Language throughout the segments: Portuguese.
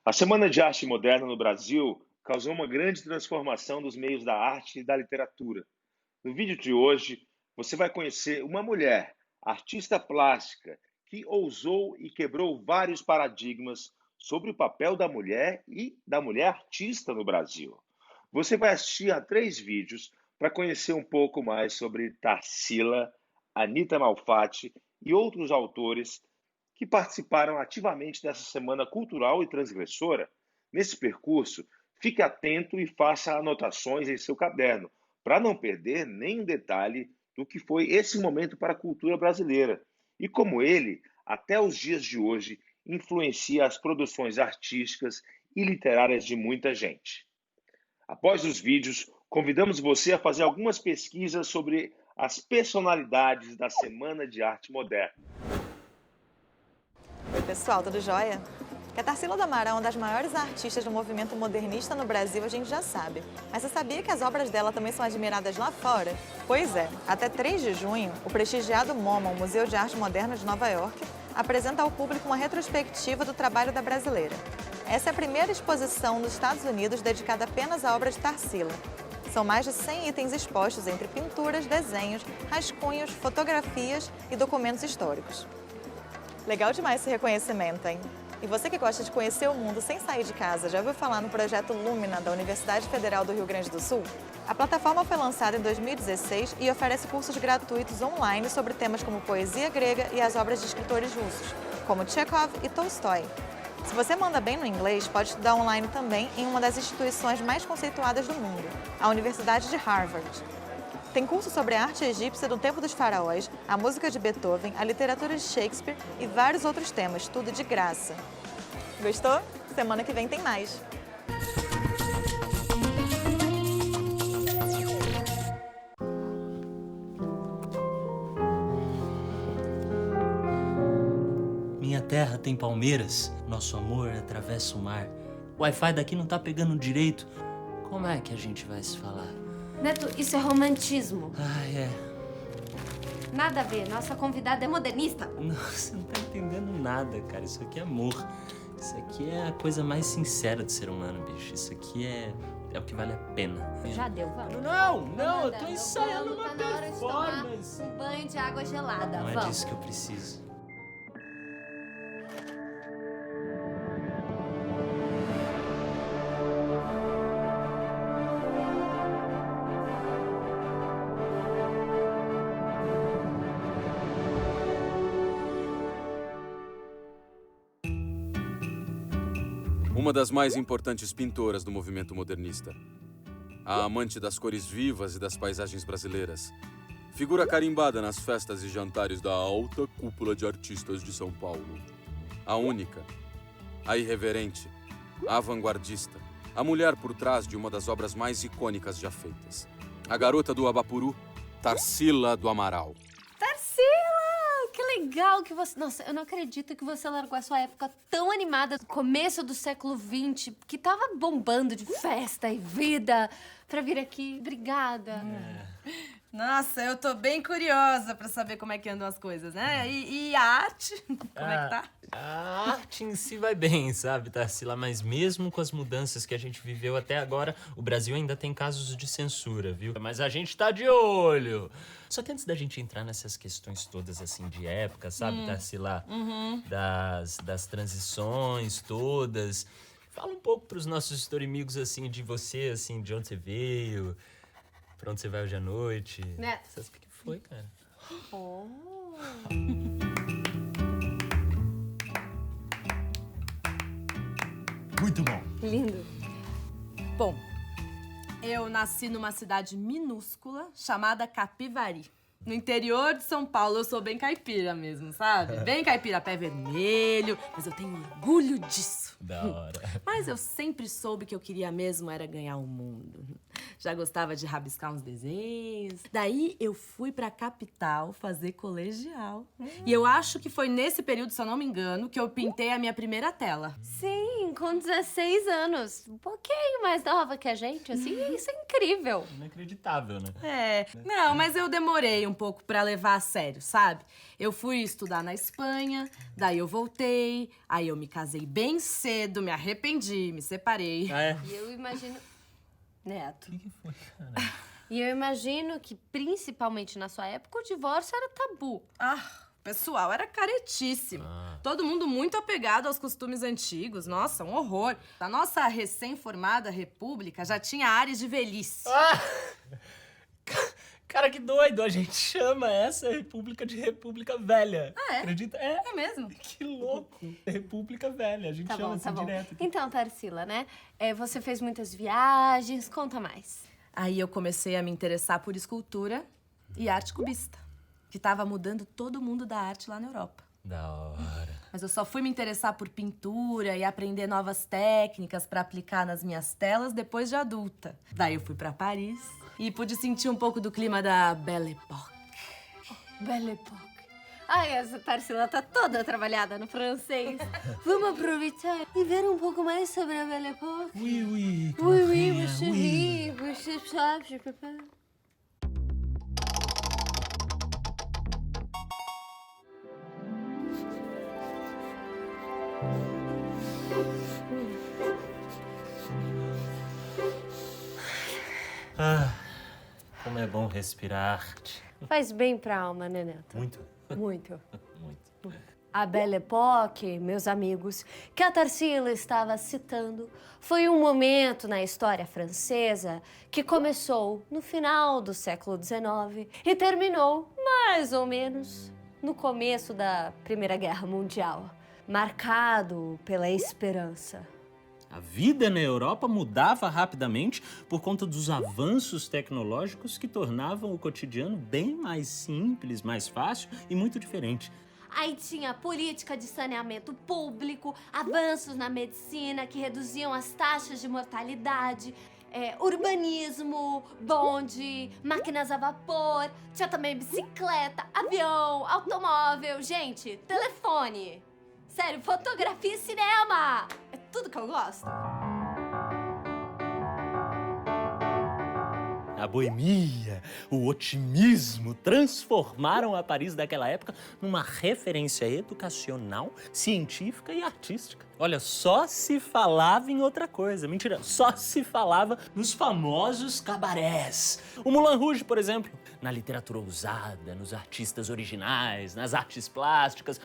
A Semana de Arte Moderna no Brasil causou uma grande transformação dos meios da arte e da literatura. No vídeo de hoje, você vai conhecer uma mulher, artista plástica, que ousou e quebrou vários paradigmas sobre o papel da mulher e da mulher artista no Brasil. Você vai assistir a três vídeos para conhecer um pouco mais sobre Tarsila, Anita Malfatti e outros autores que participaram ativamente dessa semana cultural e transgressora. Nesse percurso, fique atento e faça anotações em seu caderno, para não perder nenhum detalhe do que foi esse momento para a cultura brasileira e como ele, até os dias de hoje, influencia as produções artísticas e literárias de muita gente. Após os vídeos, convidamos você a fazer algumas pesquisas sobre as personalidades da Semana de Arte Moderna. Oi, pessoal, tudo jóia? Que a Tarsila do Amaral é uma das maiores artistas do movimento modernista no Brasil, a gente já sabe. Mas você sabia que as obras dela também são admiradas lá fora? Pois é, até 3 de junho, o prestigiado MoMA, o Museu de Arte Moderna de Nova York, apresenta ao público uma retrospectiva do trabalho da brasileira. Essa é a primeira exposição nos Estados Unidos dedicada apenas à obra de Tarsila. São mais de 100 itens expostos entre pinturas, desenhos, rascunhos, fotografias e documentos históricos. Legal demais esse reconhecimento, hein? E você que gosta de conhecer o mundo sem sair de casa, já ouviu falar no projeto Lumina da Universidade Federal do Rio Grande do Sul? A plataforma foi lançada em 2016 e oferece cursos gratuitos online sobre temas como poesia grega e as obras de escritores russos, como Chekhov e Tolstói. Se você manda bem no inglês, pode estudar online também em uma das instituições mais conceituadas do mundo, a Universidade de Harvard. Tem curso sobre a arte egípcia do tempo dos faraós, a música de Beethoven, a literatura de Shakespeare e vários outros temas, tudo de graça. Gostou? Semana que vem tem mais. Minha terra tem palmeiras, nosso amor atravessa o mar. O Wi-Fi daqui não tá pegando direito. Como é que a gente vai se falar? Neto, isso é romantismo. Ah, é. Nada a ver, nossa convidada é modernista. Não, você não tá entendendo nada, cara. Isso aqui é amor. Isso aqui é a coisa mais sincera do ser humano, bicho. Isso aqui é o que vale a pena. Já deu, vamos. Não, eu tô Amanda, ensaiando vamos, uma tá na hora de tomar performance. um banho de água gelada, Não é vamos. disso que eu preciso. Uma das mais importantes pintoras do movimento modernista. A amante das cores vivas e das paisagens brasileiras. Figura carimbada nas festas e jantares da alta cúpula de artistas de São Paulo. A única, a irreverente, a vanguardista, a mulher por trás de uma das obras mais icônicas já feitas. A garota do Abapuru, Tarsila do Amaral. Tarsila! Que legal que você... Nossa, eu não acredito que você largou a sua época tão animada, começo do século XX, que tava bombando de festa e vida, pra vir aqui. Obrigada. Nossa, eu tô bem curiosa pra saber como é que andam as coisas, né? E a arte? Como é que tá? A arte em si vai bem, sabe, Tarsila? Mas mesmo com as mudanças que a gente viveu até agora, o Brasil ainda tem casos de censura, viu? Mas a gente tá de olho. Só que antes da gente entrar nessas questões todas, assim, de época, sabe, Tarsila? Das transições todas. Fala um pouco pros nossos historimigos, assim, de você, assim, de onde você veio, pra onde você vai hoje à noite. Neto. Você sabe o que foi, cara? Oh. Muito bom. Lindo. Bom, eu nasci numa cidade minúscula chamada Capivari. No interior de São Paulo, eu sou bem caipira mesmo, sabe? Bem caipira, pé vermelho, mas eu tenho orgulho disso. Da hora. Mas eu sempre soube que eu queria mesmo era ganhar o mundo. Já gostava de rabiscar uns desenhos. Daí eu fui pra capital fazer colegial. E eu acho que foi nesse período, se eu não me engano, que eu pintei a minha primeira tela. Sim, com 16 anos. Um pouquinho mais nova que a gente, assim, isso é incrível. Inacreditável, né? É, não, mas eu demorei um pouco pra levar a sério, sabe? Eu fui estudar na Espanha, daí eu voltei, aí eu me casei bem cedo, me arrependi, me separei. Ah, é? E eu imagino... Neto. O que foi, cara? E eu imagino que, principalmente na sua época, o divórcio era tabu. O pessoal era caretíssimo. Todo mundo muito apegado aos costumes antigos. Nossa, um horror. A nossa recém-formada república já tinha ares de velhice. Cara, que doido! A gente chama essa república de República Velha. Ah, é? Acredita? É mesmo? Que louco! República Velha. A gente Tá chama bom, assim tá bom. direto. Então, Tarsila, né? Você fez muitas viagens, conta mais. Aí eu comecei a me interessar por escultura e arte cubista, que tava mudando todo mundo da arte lá na Europa. Da hora. Mas eu só fui me interessar por pintura e aprender novas técnicas pra aplicar nas minhas telas depois de adulta. Daí eu fui pra Paris e pude sentir um pouco do clima da Belle Époque. Belle Époque. Ai, essa Tarsila tá toda trabalhada no francês. Vamos aproveitar e ver um pouco mais sobre a Belle Époque. Oui, oui. Oui, oui, mon chéri. Você sabe, je peux pas. Ah, como é bom respirar. Faz bem pra alma, né, Neto? Muito. Muito. Muito. A Belle Époque, meus amigos, que a Tarsila estava citando, foi um momento na história francesa que começou no final do século XIX e terminou, mais ou menos, no começo da Primeira Guerra Mundial, marcado pela esperança. A vida na Europa mudava rapidamente por conta dos avanços tecnológicos que tornavam o cotidiano bem mais simples, mais fácil e muito diferente. Aí tinha política de saneamento público, avanços na medicina que reduziam as taxas de mortalidade, urbanismo, bonde, máquinas a vapor, tinha também bicicleta, avião, automóvel, gente, telefone. Sério, fotografia e cinema. É tudo que eu gosto. A boemia, o otimismo transformaram a Paris daquela época numa referência educacional, científica e artística. Olha, só se falava em outra coisa. Mentira, só se falava nos famosos cabarés. O Moulin Rouge, por exemplo. Na literatura ousada, nos artistas originais, nas artes plásticas.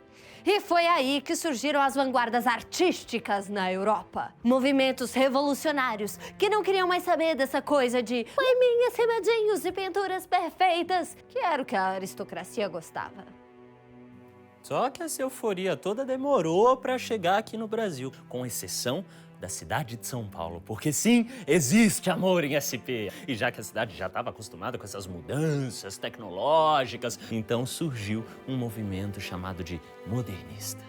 E foi aí que surgiram as vanguardas artísticas na Europa. Movimentos revolucionários que não queriam mais saber dessa coisa de poeminhas, remadinhos e pinturas perfeitas, que era o que a aristocracia gostava. Só que essa euforia toda demorou para chegar aqui no Brasil, com exceção da cidade de São Paulo. Porque sim, existe amor em SP. E já que a cidade já estava acostumada com essas mudanças tecnológicas, então surgiu um movimento chamado de modernista.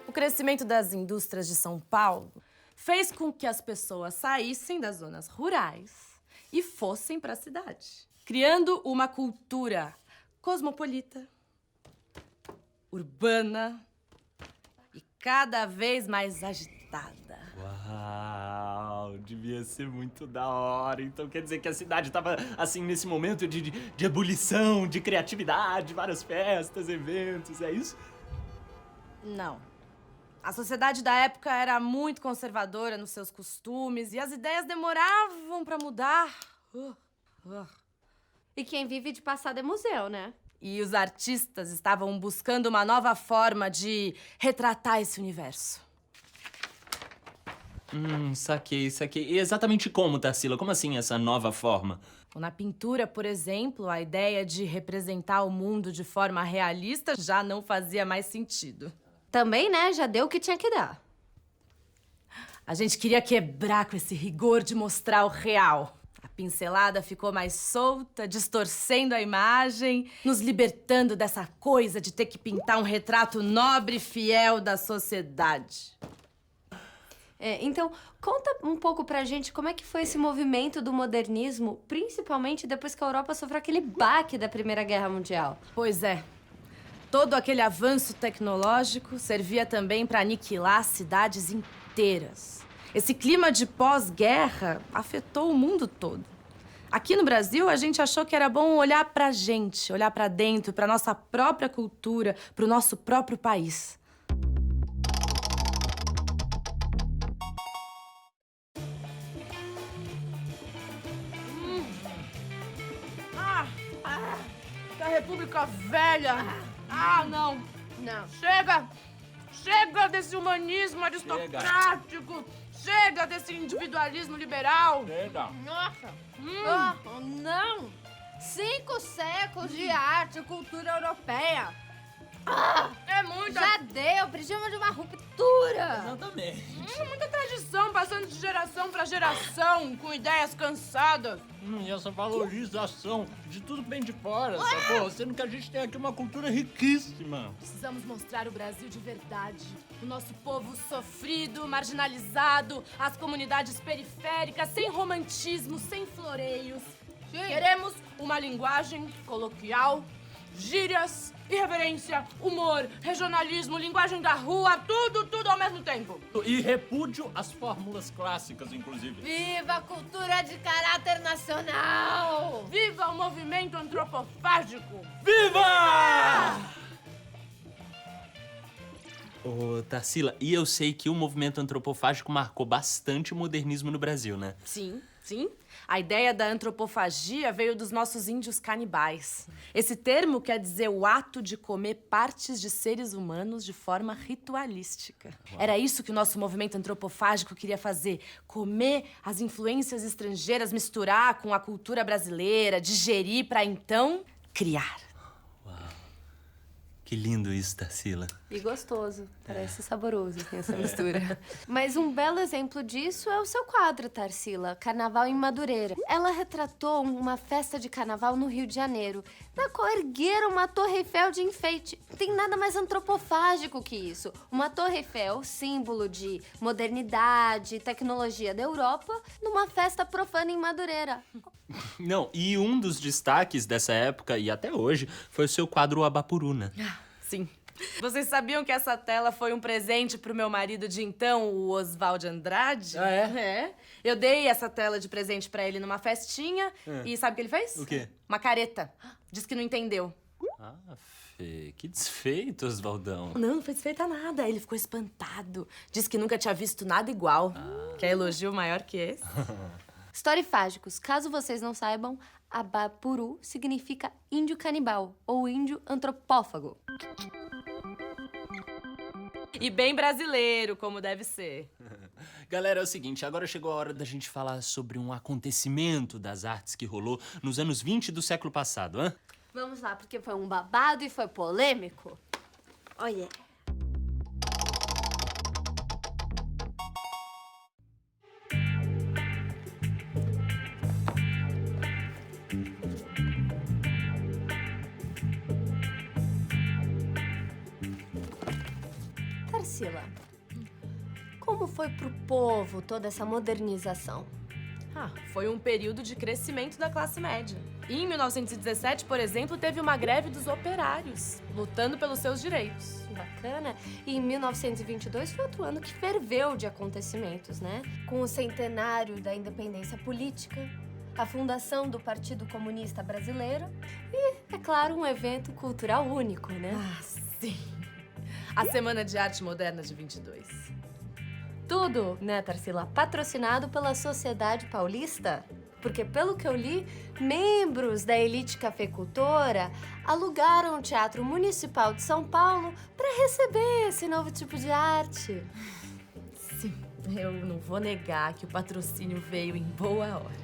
O crescimento das indústrias de São Paulo fez com que as pessoas saíssem das zonas rurais e fossem para a cidade, criando uma cultura cosmopolita, urbana e cada vez mais agitada. Uau, devia ser muito da hora. Então quer dizer que a cidade estava, assim, nesse momento de ebulição, de criatividade, várias festas, eventos, é isso? Não. A sociedade da época era muito conservadora nos seus costumes e as ideias demoravam para mudar. E quem vive de passado é museu, né? E os artistas estavam buscando uma nova forma de retratar esse universo. Saquei. E exatamente como, Tarsila? Como assim essa nova forma? Na pintura, por exemplo, a ideia de representar o mundo de forma realista já não fazia mais sentido. Também, né? Já deu o que tinha que dar. A gente queria quebrar com esse rigor de mostrar o real. A pincelada ficou mais solta, distorcendo a imagem, nos libertando dessa coisa de ter que pintar um retrato nobre e fiel da sociedade. Então, conta um pouco pra gente como é que foi esse movimento do modernismo, principalmente depois que a Europa sofreu aquele baque da Primeira Guerra Mundial. Pois é. Todo aquele avanço tecnológico servia também para aniquilar cidades inteiras. Esse clima de pós-guerra afetou o mundo todo. Aqui no Brasil, a gente achou que era bom olhar pra gente, olhar pra dentro, pra nossa própria cultura, pro nosso próprio país. Da República Velha! Não! Não. Chega desse humanismo aristocrático! Chega desse individualismo liberal! Nossa! Oh, não! 5 séculos de arte e cultura europeia! É muita... Já deu! Precisamos de uma ruptura! Exatamente. muita tradição passando de geração pra geração, com ideias cansadas. E essa valorização de tudo que vem de fora, sacou? Sendo que a gente tem aqui uma cultura riquíssima. Precisamos mostrar o Brasil de verdade. O nosso povo sofrido, marginalizado, as comunidades periféricas, sem romantismo, sem floreios. Queremos uma linguagem coloquial, gírias, irreverência, humor, regionalismo, linguagem da rua, tudo ao mesmo tempo. E repúdio às fórmulas clássicas, inclusive. Viva a cultura de caráter nacional! Viva o movimento antropofágico! Viva! Ô, Tarsila, e eu sei que o movimento antropofágico marcou bastante o modernismo no Brasil, né? Sim. A ideia da antropofagia veio dos nossos índios canibais. Esse termo quer dizer o ato de comer partes de seres humanos de forma ritualística. Era isso que o nosso movimento antropofágico queria fazer. Comer as influências estrangeiras, misturar com a cultura brasileira, digerir para então criar. Que lindo isso, Tarsila. E gostoso. Parece saboroso, assim, essa mistura. Mas um belo exemplo disso é o seu quadro, Tarsila, Carnaval em Madureira. Ela retratou uma festa de carnaval no Rio de Janeiro, na qual ergueram uma Torre Eiffel de enfeite. Não tem nada mais antropofágico que isso. Uma Torre Eiffel, símbolo de modernidade e tecnologia da Europa, numa festa profana em Madureira. Não, e um dos destaques dessa época, e até hoje, foi o seu quadro Abapuru, né? Sim. Vocês sabiam que essa tela foi um presente pro meu marido de então, o Oswald Andrade? Ah, é? É. Eu dei essa tela de presente pra ele numa festinha e sabe o que ele fez? O quê? Uma careta. Diz que não entendeu. Ah, Fê, que desfeito, Oswaldão. Não foi desfeita nada. Ele ficou espantado. Disse que nunca tinha visto nada igual. Quer elogio maior que esse? Storifágicos, caso vocês não saibam, Abapuru significa índio canibal ou índio antropófago. E bem brasileiro, como deve ser. Galera, é o seguinte, agora chegou a hora da gente falar sobre um acontecimento das artes que rolou nos anos 20 do século passado, hã? Vamos lá, porque foi um babado e foi polêmico. Olha. Tarsila, como foi pro povo toda essa modernização? Foi um período de crescimento da classe média. E em 1917, por exemplo, teve uma greve dos operários, lutando pelos seus direitos. Bacana. E em 1922 foi outro ano que ferveu de acontecimentos, né? Com o centenário da independência política, a fundação do Partido Comunista Brasileiro e, é claro, um evento cultural único, né? Sim. A Semana de Arte Moderna de 22. Tudo, né, Tarsila? Patrocinado pela Sociedade Paulista. Porque, pelo que eu li, membros da elite cafeicultora alugaram o Teatro Municipal de São Paulo para receber esse novo tipo de arte. Sim, eu não vou negar que o patrocínio veio em boa hora.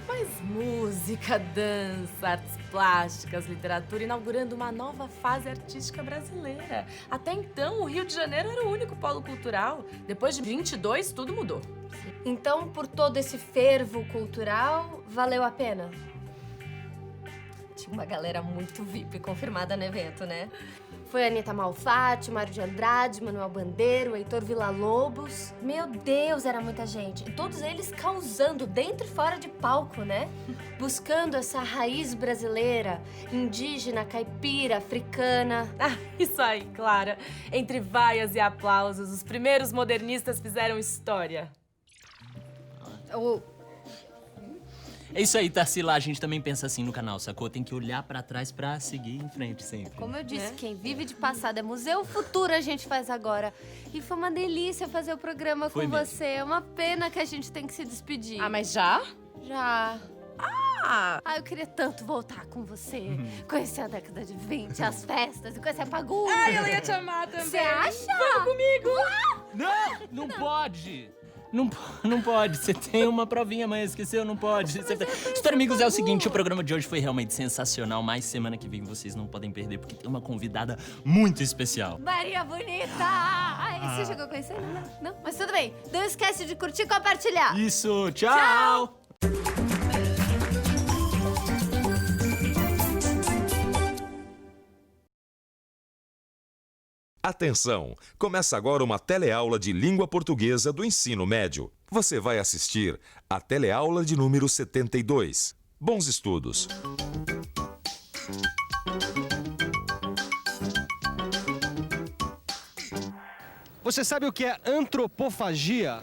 Mas música, dança, artes plásticas, literatura, inaugurando uma nova fase artística brasileira. Até então, o Rio de Janeiro era o único polo cultural. Depois de 22, tudo mudou. Então, por todo esse fervo cultural, valeu a pena? tinha uma galera muito VIP confirmada no evento, né? Foi a Anitta Malfatti, Mário de Andrade, Manuel Bandeira, Heitor Villa-Lobos. Meu Deus, era muita gente. E todos eles causando dentro e fora de palco, né? Buscando essa raiz brasileira, indígena, caipira, africana. Ah, isso aí, Clara. Entre vaias e aplausos, os primeiros modernistas fizeram história. É isso aí, Tarsila. A gente também pensa assim no canal, sacou? Tem que olhar pra trás pra seguir em frente sempre. Como eu disse, quem vive de passado é museu, futuro a gente faz agora. E foi uma delícia fazer o programa Foi com mesmo. você. É uma pena que a gente tem que se despedir. Ah, mas já? Já. Eu queria tanto voltar com você. Conhecer a década de 20, as festas e conhecer a Pagu. Ai, ela ia te amar também. Você acha? Vamos comigo! Não pode! Não pode. Você tem uma provinha amanhã, esqueceu? Não pode. História, amigos, é o seguinte, o programa de hoje foi realmente sensacional, mas semana que vem vocês não podem perder, porque tem uma convidada muito especial. Maria Bonita! Ai, você chegou a conhecer? Não? Mas tudo bem. Não esquece de curtir e compartilhar. Isso, tchau! Atenção! Começa agora uma teleaula de língua portuguesa do ensino médio. Você vai assistir a teleaula de número 72. Bons estudos! Você sabe o que é antropofagia?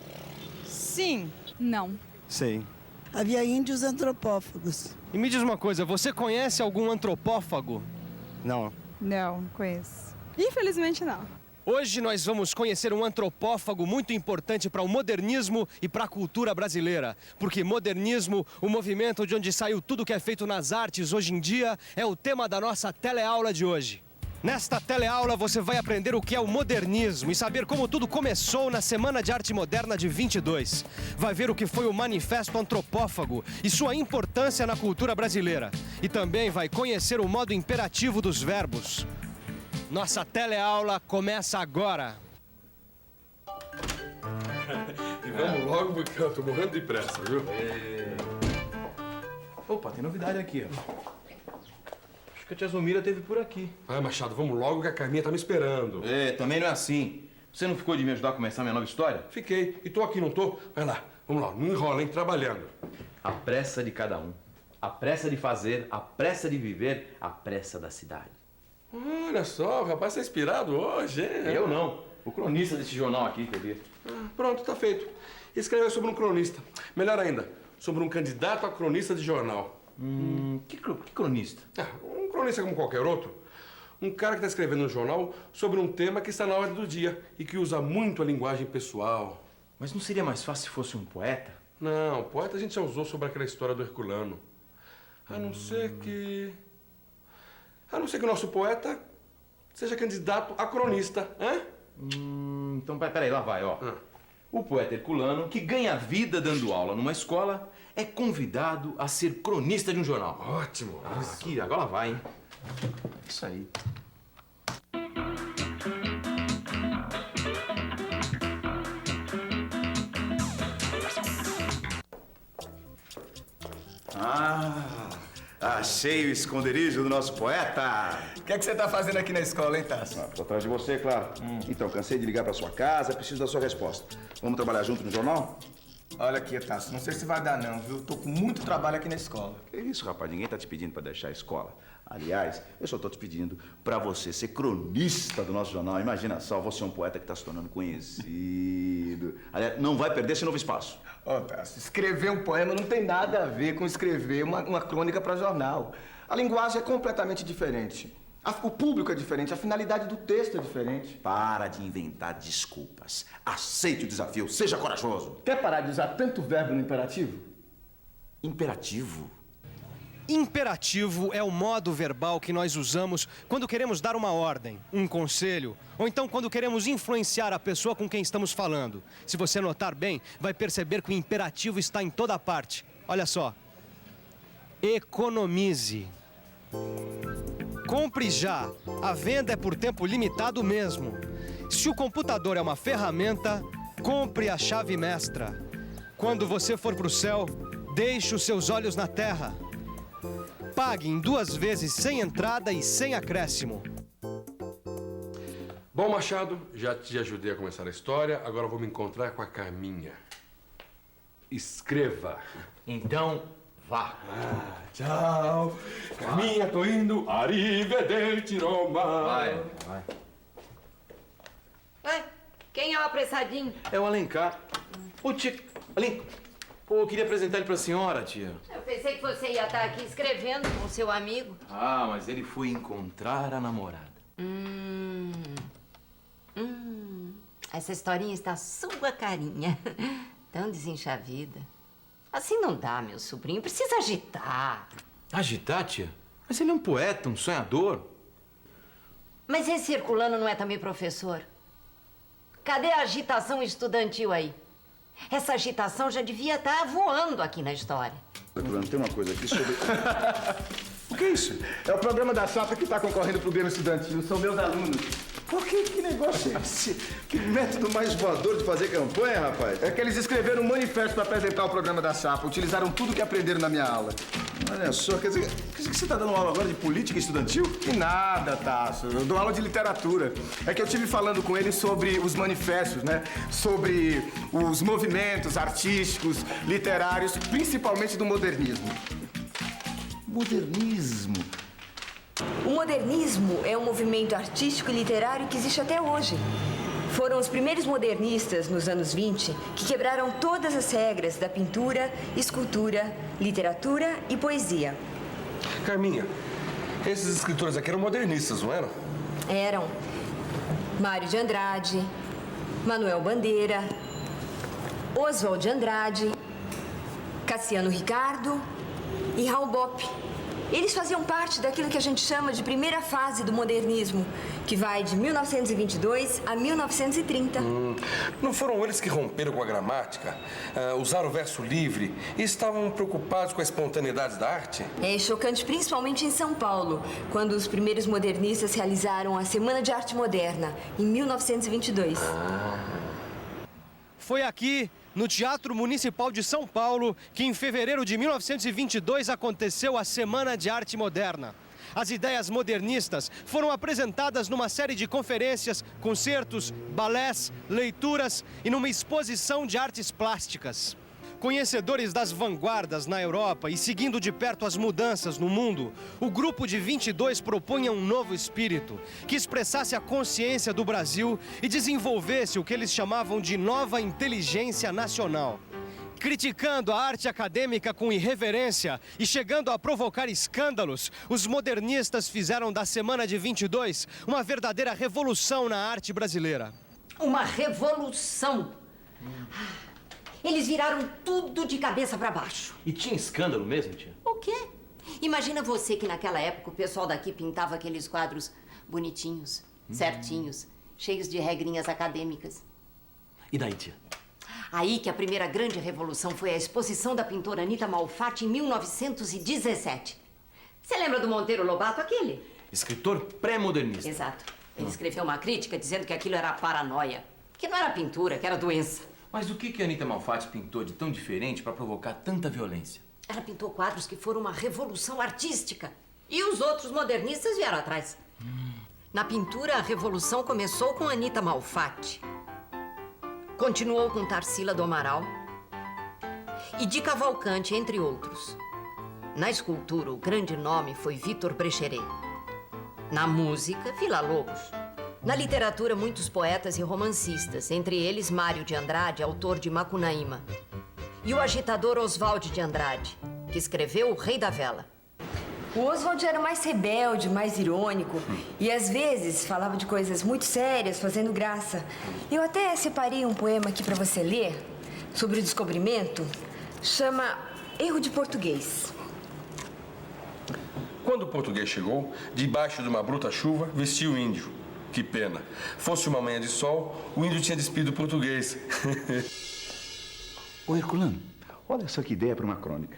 Sim. Não. Sei. Havia índios antropófagos. E me diz uma coisa, você conhece algum antropófago? Não. Não conheço. Infelizmente, não. Hoje nós vamos conhecer um antropófago muito importante para o modernismo e para a cultura brasileira. Porque modernismo, o movimento de onde saiu tudo que é feito nas artes hoje em dia, é o tema da nossa teleaula de hoje. Nesta teleaula você vai aprender o que é o modernismo e saber como tudo começou na Semana de Arte Moderna de 22. Vai ver o que foi o Manifesto Antropófago e sua importância na cultura brasileira. E também vai conhecer o modo imperativo dos verbos. Nossa teleaula começa agora. E vamos logo, porque eu tô morrendo de pressa, viu? Opa, tem novidade aqui, ó. Acho que a tia Zumira teve por aqui. Vai, Machado, vamos logo que a Carminha tá me esperando. Também não é assim. Você não ficou de me ajudar a começar minha nova história? Fiquei. E tô aqui, não tô? Vai lá, vamos lá. Não enrola, hein? Trabalhando. A pressa de cada um. A pressa de fazer, a pressa de viver, a pressa da cidade. Olha só, o rapaz tá inspirado hoje, hein? Eu não. O cronista desse jornal aqui que eu vi. Pronto, tá feito. Escreve sobre um cronista. Melhor ainda, sobre um candidato a cronista de jornal. Que cronista? Um cronista como qualquer outro. Um cara que tá escrevendo no jornal sobre um tema que está na ordem do dia e que usa muito a linguagem pessoal. Mas não seria mais fácil se fosse um poeta? Não, poeta a gente já usou sobre aquela história do Herculano. A não ser que o nosso poeta seja candidato a cronista, hein? Então, peraí, lá vai, ó. O poeta Herculano, que ganha vida dando aula numa escola, é convidado a ser cronista de um jornal. Ótimo. Aqui, agora vai, hein? Isso aí. Achei o esconderijo do nosso poeta. O que é que você tá fazendo aqui na escola, hein, Tasso? Tô atrás de você, claro. Então, cansei de ligar pra sua casa, preciso da sua resposta. Vamos trabalhar junto no jornal? Olha aqui, Tasso, não sei se vai dar não, viu? Tô com muito trabalho aqui na escola. Que isso, rapaz? Ninguém tá te pedindo pra deixar a escola. Aliás, eu só tô te pedindo pra você ser cronista do nosso jornal. Imagina só, você é um poeta que tá se tornando conhecido. Aliás, não vai perder esse novo espaço. Ó, Tasso, escrever um poema não tem nada a ver com escrever uma crônica pra jornal. A linguagem é completamente diferente. O público é diferente, a finalidade do texto é diferente. Para de inventar desculpas. Aceite o desafio, seja corajoso. Quer parar de usar tanto verbo no imperativo? Imperativo? Imperativo é o modo verbal que nós usamos quando queremos dar uma ordem, um conselho, ou então quando queremos influenciar a pessoa com quem estamos falando. Se você notar bem, vai perceber que o imperativo está em toda parte. Olha só. Economize. Compre já. A venda é por tempo limitado mesmo. Se o computador é uma ferramenta, compre a chave mestra. Quando você for pro céu, deixe os seus olhos na terra. Pague em 2 vezes sem entrada e sem acréscimo. Bom, Machado, já te ajudei a começar a história, agora eu vou me encontrar com a Carminha. Escreva. Então, vá. Tchau. Carminha, tô indo. Arrivederci, Roma. Vai. Ué, quem é o apressadinho? É o Alencar. Ô, tia, Alencar. Pô, eu queria apresentar ele pra senhora, tia. Eu pensei que você ia estar aqui escrevendo com seu amigo. Ah, mas ele foi encontrar a namorada. Essa historinha está sua carinha. Tão desenchavida. Assim não dá, meu sobrinho. Precisa agitar. Agitar, tia? Mas ele é um poeta, um sonhador. Mas esse Herculano não é também professor? Cadê a agitação estudantil aí? Essa agitação já devia estar voando aqui na história. Herculano, tem uma coisa aqui sobre... O que é isso? É o programa da Chapa que está concorrendo pro Grêmio Estudantil. São meus alunos. Por que negócio é esse? Que método mais voador de fazer campanha, rapaz? É que eles escreveram um manifesto para apresentar o programa da Chapa. Utilizaram tudo que aprenderam na minha aula. Olha só, quer dizer que você está dando aula agora de política estudantil? Que nada, Tasso. Eu dou aula de literatura. É que eu estive falando com eles sobre os manifestos, né? Sobre os movimentos artísticos, literários, principalmente do modernismo. Modernismo? O modernismo é um movimento artístico e literário que existe até hoje. Foram os primeiros modernistas, nos anos 20, que quebraram todas as regras da pintura, escultura, literatura e poesia. Carminha, esses escritores aqui eram modernistas, não eram? Eram Mário de Andrade, Manuel Bandeira, Oswald de Andrade, Cassiano Ricardo e Raul Bopp. Eles faziam parte daquilo que a gente chama de primeira fase do modernismo, que vai de 1922 a 1930. Não foram eles que romperam com a gramática, usaram o verso livre e estavam preocupados com a espontaneidade da arte? É chocante principalmente em São Paulo, quando os primeiros modernistas realizaram a Semana de Arte Moderna, em 1922. Foi aqui, no Teatro Municipal de São Paulo, que em fevereiro de 1922 aconteceu a Semana de Arte Moderna. As ideias modernistas foram apresentadas numa série de conferências, concertos, balés, leituras e numa exposição de artes plásticas. Conhecedores das vanguardas na Europa e seguindo de perto as mudanças no mundo, o grupo de 22 propunha um novo espírito, que expressasse a consciência do Brasil e desenvolvesse o que eles chamavam de nova inteligência nacional. Criticando a arte acadêmica com irreverência e chegando a provocar escândalos, os modernistas fizeram da Semana de 22 uma verdadeira revolução na arte brasileira. Uma revolução! Eles viraram tudo de cabeça para baixo. E tinha escândalo mesmo, tia? O quê? Imagina você que naquela época o pessoal daqui pintava aqueles quadros bonitinhos, certinhos, cheios de regrinhas acadêmicas. E daí, tia? Aí que a primeira grande revolução foi a exposição da pintora Anita Malfatti em 1917. Você lembra do Monteiro Lobato, aquele? Escritor pré-modernista. Exato. Ele escreveu uma crítica dizendo que aquilo era paranoia, que não era pintura, que era doença. Mas o que a Anita Malfatti pintou de tão diferente para provocar tanta violência? Ela pintou quadros que foram uma revolução artística. E os outros modernistas vieram atrás. Na pintura, a revolução começou com Anita Malfatti. Continuou com Tarsila do Amaral. E de Cavalcante, entre outros. Na escultura, o grande nome foi Vitor Brecheret. Na música, Villa-Lobos. Na literatura, muitos poetas e romancistas, entre eles Mário de Andrade, autor de Macunaíma. E o agitador Oswald de Andrade, que escreveu O Rei da Vela. O Oswald era mais rebelde, mais irônico e às vezes falava de coisas muito sérias, fazendo graça. Eu até separei um poema aqui para você ler sobre o descobrimento. Chama Erro de Português. Quando o português chegou, debaixo de uma bruta chuva, vestiu o índio. Que pena. Fosse uma manhã de sol, o índio tinha despido o português. Ô, Herculano, olha só que ideia para uma crônica.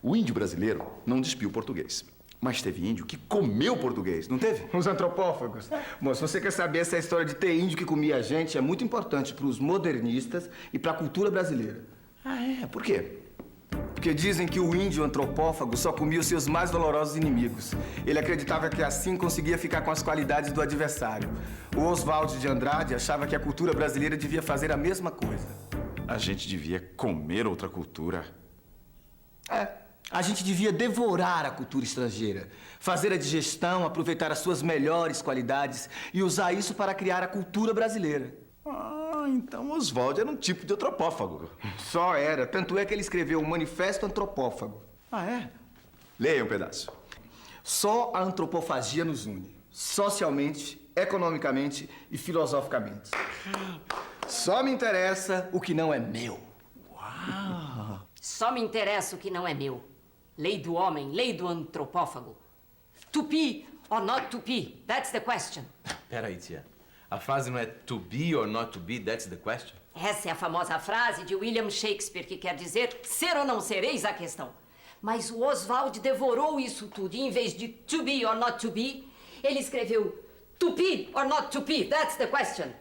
O índio brasileiro não despiu o português, mas teve índio que comeu português, não teve? Os antropófagos. Bom, se você quer saber, essa história de ter índio que comia a gente é muito importante para os modernistas e para a cultura brasileira. Ah, é? Por quê? Porque dizem que o índio antropófago só comia os seus mais dolorosos inimigos. Ele acreditava que assim conseguia ficar com as qualidades do adversário. O Oswald de Andrade achava que a cultura brasileira devia fazer a mesma coisa. A gente devia comer outra cultura. A gente devia devorar a cultura estrangeira, fazer a digestão, aproveitar as suas melhores qualidades e usar isso para criar a cultura brasileira. Então Oswald era um tipo de antropófago. Só era. Tanto é que ele escreveu o Manifesto Antropófago. É? Leia um pedaço. Só a antropofagia nos une. Socialmente, economicamente e filosoficamente. Só me interessa o que não é meu. Só me interessa o que não é meu. Lei do homem, lei do antropófago. To be or not to be? That's the question. Peraí, tia. A frase não é to be or not to be, that's the question? Essa é a famosa frase de William Shakespeare, que quer dizer ser ou não ser, eis a questão. Mas o Oswald devorou isso tudo e em vez de to be or not to be, ele escreveu to be or not to be, that's the question.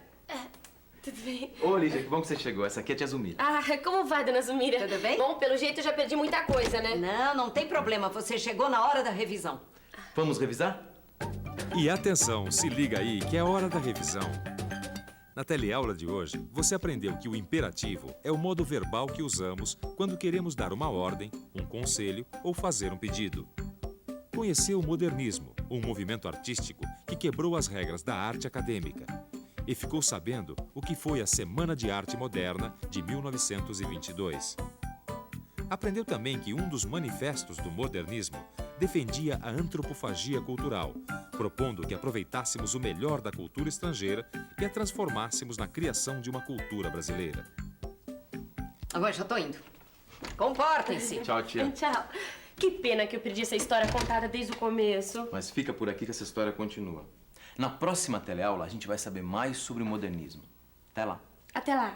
Tudo bem? Ô, Lígia, que bom que você chegou. Essa aqui é a tia Zumira. Como vai, dona Zumira? Tudo bem? Bom, pelo jeito eu já perdi muita coisa, né? Não tem problema, você chegou na hora da revisão. Vamos revisar? E atenção, se liga aí que é hora da revisão. Na teleaula de hoje, você aprendeu que o imperativo é o modo verbal que usamos quando queremos dar uma ordem, um conselho ou fazer um pedido. Conheceu o modernismo, um movimento artístico que quebrou as regras da arte acadêmica. E ficou sabendo o que foi a Semana de Arte Moderna de 1922. Aprendeu também que um dos manifestos do modernismo defendia a antropofagia cultural, propondo que aproveitássemos o melhor da cultura estrangeira e a transformássemos na criação de uma cultura brasileira. Agora já tô indo. Comportem-se. Tchau, tia. Tchau. Que pena que eu perdi essa história contada desde o começo. Mas fica por aqui que essa história continua. Na próxima teleaula, a gente vai saber mais sobre o modernismo. Até lá. Até lá.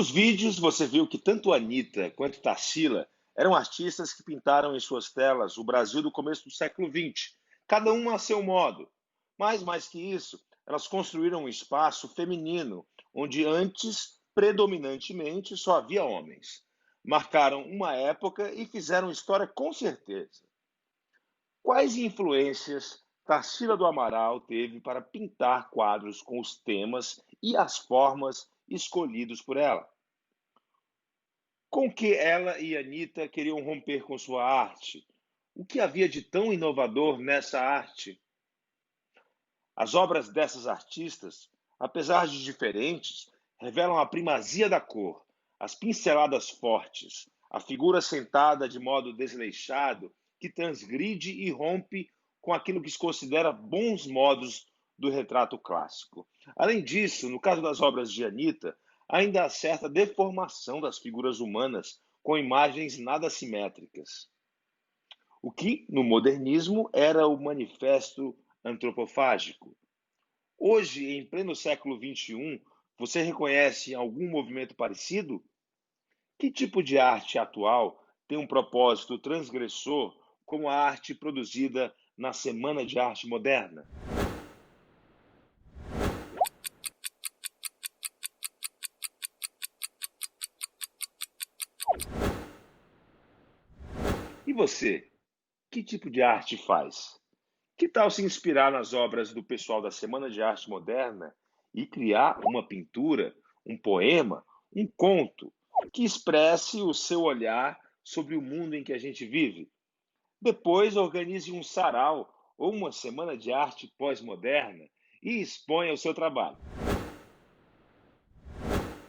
Nos vídeos, você viu que tanto Anitta quanto Tarsila eram artistas que pintaram em suas telas o Brasil do começo do século XX, cada uma a seu modo. Mas, mais que isso, elas construíram um espaço feminino, onde antes, predominantemente, só havia homens. Marcaram uma época e fizeram história com certeza. Quais influências Tarsila do Amaral teve para pintar quadros com os temas e as formas escolhidos por ela? Com que ela e Anitta queriam romper com sua arte? O que havia de tão inovador nessa arte? As obras dessas artistas, apesar de diferentes, revelam a primazia da cor, as pinceladas fortes, a figura sentada de modo desleixado que transgride e rompe com aquilo que se considera bons modos do retrato clássico. Além disso, no caso das obras de Anitta, ainda há certa deformação das figuras humanas com imagens nada simétricas. O que, no modernismo, era o manifesto antropofágico. Hoje, em pleno século XXI, você reconhece algum movimento parecido? Que tipo de arte atual tem um propósito transgressor como a arte produzida na Semana de Arte Moderna? E você, que tipo de arte faz? Que tal se inspirar nas obras do pessoal da Semana de Arte Moderna e criar uma pintura, um poema, um conto que expresse o seu olhar sobre o mundo em que a gente vive? Depois organize um sarau ou uma semana de arte pós-moderna e exponha o seu trabalho.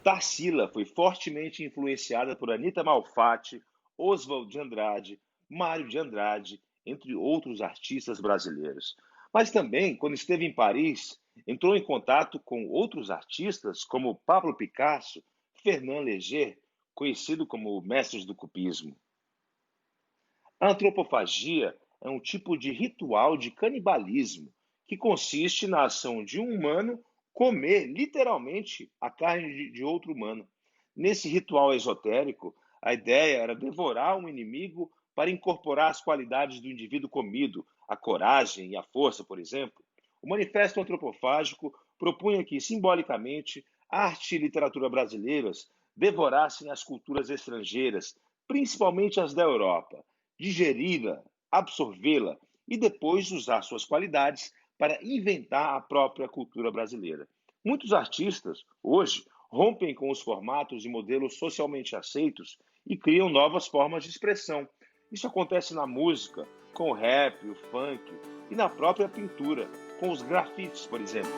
Tarsila foi fortemente influenciada por Anita Malfatti, Oswald de Andrade, Mário de Andrade, entre outros artistas brasileiros. Mas também, quando esteve em Paris, entrou em contato com outros artistas como Pablo Picasso, Fernand Léger, conhecido como mestres do cubismo. A antropofagia é um tipo de ritual de canibalismo que consiste na ação de um humano comer literalmente a carne de outro humano. Nesse ritual esotérico, a ideia era devorar um inimigo para incorporar as qualidades do indivíduo comido, a coragem e a força, por exemplo. O Manifesto Antropofágico propunha que, simbolicamente, arte e literatura brasileiras devorassem as culturas estrangeiras, principalmente as da Europa, digeri-la, absorvê-la e depois usar suas qualidades para inventar a própria cultura brasileira. Muitos artistas, hoje, rompem com os formatos e modelos socialmente aceitos e criam novas formas de expressão. Isso acontece na música, com o rap, o funk e na própria pintura, com os grafites, por exemplo.